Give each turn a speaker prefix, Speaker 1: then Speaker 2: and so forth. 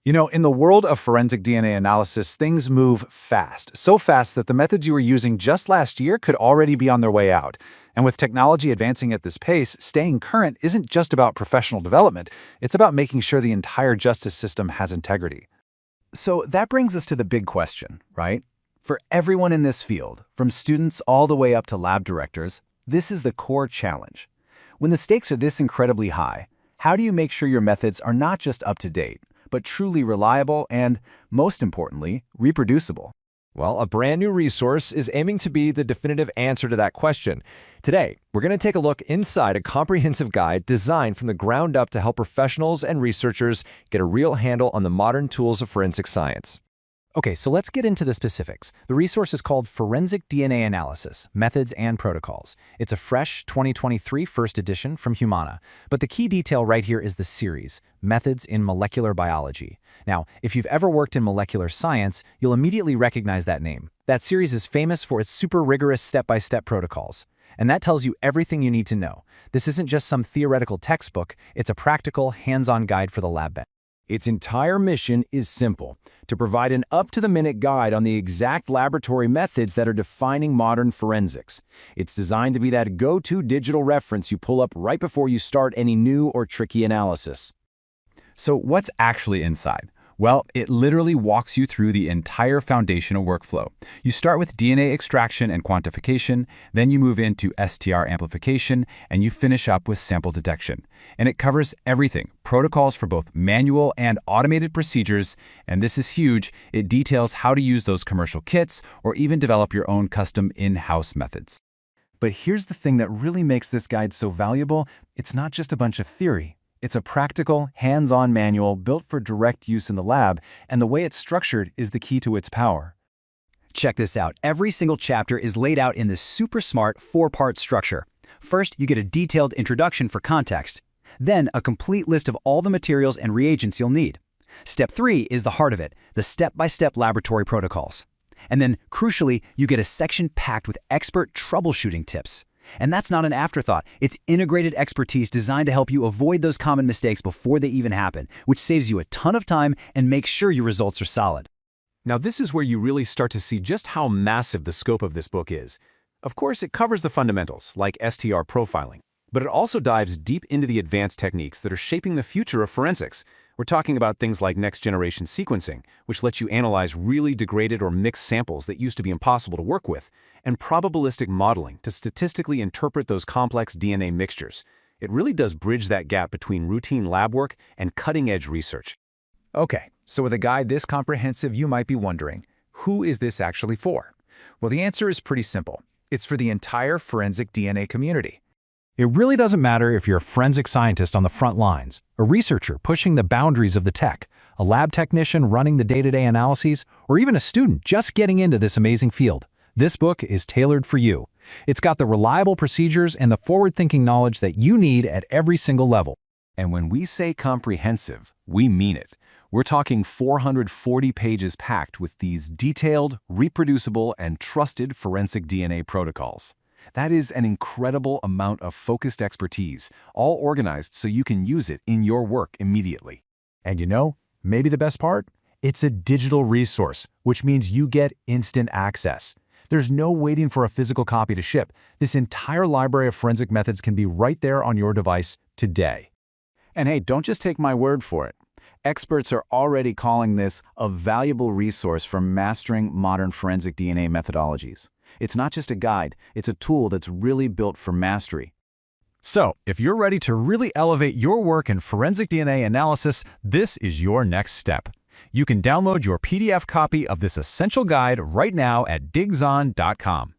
Speaker 1: In the world of forensic DNA analysis, things move fast. So fast that the methods you were using just last year could already be on their way out. And with technology advancing at this pace, staying current isn't just about professional development, it's about making sure the entire justice system has integrity.
Speaker 2: So that brings us to the big question, right? For everyone in this field, from students all the way up to lab directors, this is the core challenge. When the stakes are this incredibly high, how do you make sure your methods are not just up to date, but truly reliable and, most importantly, reproducible?
Speaker 3: Well, a brand new resource is aiming to be the definitive answer to that question. Today, we're going to take a look inside a comprehensive guide designed from the ground up to help professionals and researchers get a real handle on the modern tools of forensic science.
Speaker 2: Okay, so let's get into the specifics. The resource is called Forensic DNA Analysis, Methods and Protocols. It's a fresh 2023 first edition from Humana. But the key detail right here is the series, Methods in Molecular Biology. Now, if you've ever worked in molecular science, you'll immediately recognize that name. That series is famous for its super rigorous step-by-step protocols. And that tells you everything you need to know. This isn't just some theoretical textbook, it's a practical, hands-on guide for the lab bench.
Speaker 4: Its entire mission is simple: to provide an up-to-the-minute guide on the exact laboratory methods that are defining modern forensics. It's designed to be that go-to digital reference you pull up right before you start any new or tricky analysis.
Speaker 1: So what's actually inside? Well, it literally walks you through the entire foundational workflow. You start with DNA extraction and quantification, then you move into STR amplification, and you finish up with sample detection. And it covers everything, protocols for both manual and automated procedures, and this is huge, it details how to use those commercial kits or even develop your own custom in-house methods.
Speaker 2: But here's the thing that really makes this guide so valuable: it's not just a bunch of theory. It's a practical, hands-on manual built for direct use in the lab, and the way it's structured is the key to its power. Check this out. Every single chapter is laid out in this super smart 4-part structure. First, you get a detailed introduction for context. Then, a complete list of all the materials and reagents you'll need. Step 3 is the heart of it, the step-by-step laboratory protocols. And then, crucially, you get a section packed with expert troubleshooting tips. And that's not an afterthought. It's integrated expertise designed to help you avoid those common mistakes before they even happen, which saves you a ton of time and makes sure your results are solid.
Speaker 5: Now, this is where you really start to see just how massive the scope of this book is. Of course, it covers the fundamentals, like STR profiling, but it also dives deep into the advanced techniques that are shaping the future of forensics. We're talking about things like next-generation sequencing, which lets you analyze really degraded or mixed samples that used to be impossible to work with, and probabilistic modeling to statistically interpret those complex DNA mixtures. It really does bridge that gap between routine lab work and cutting-edge research.
Speaker 1: Okay, so with a guide this comprehensive, you might be wondering, who is this actually for? Well, the answer is pretty simple. It's for the entire forensic DNA community. It really doesn't matter if you're a forensic scientist on the front lines, a researcher pushing the boundaries of the tech, a lab technician running the day-to-day analyses, or even a student just getting into this amazing field. This book is tailored for you. It's got the reliable procedures and the forward-thinking knowledge that you need at every single level.
Speaker 4: And when we say comprehensive, we mean it. We're talking 440 pages packed with these detailed, reproducible, and trusted forensic DNA protocols. That is an incredible amount of focused expertise, all organized so you can use it in your work immediately.
Speaker 1: And maybe the best part? It's a digital resource, which means you get instant access. There's no waiting for a physical copy to ship. This entire library of forensic methods can be right there on your device today.
Speaker 4: And hey, don't just take my word for it. Experts are already calling this a valuable resource for mastering modern forensic DNA methodologies. It's not just a guide, it's a tool that's really built for mastery.
Speaker 1: So, if you're ready to really elevate your work in forensic DNA analysis, this is your next step. You can download your PDF copy of this essential guide right now at digson.com.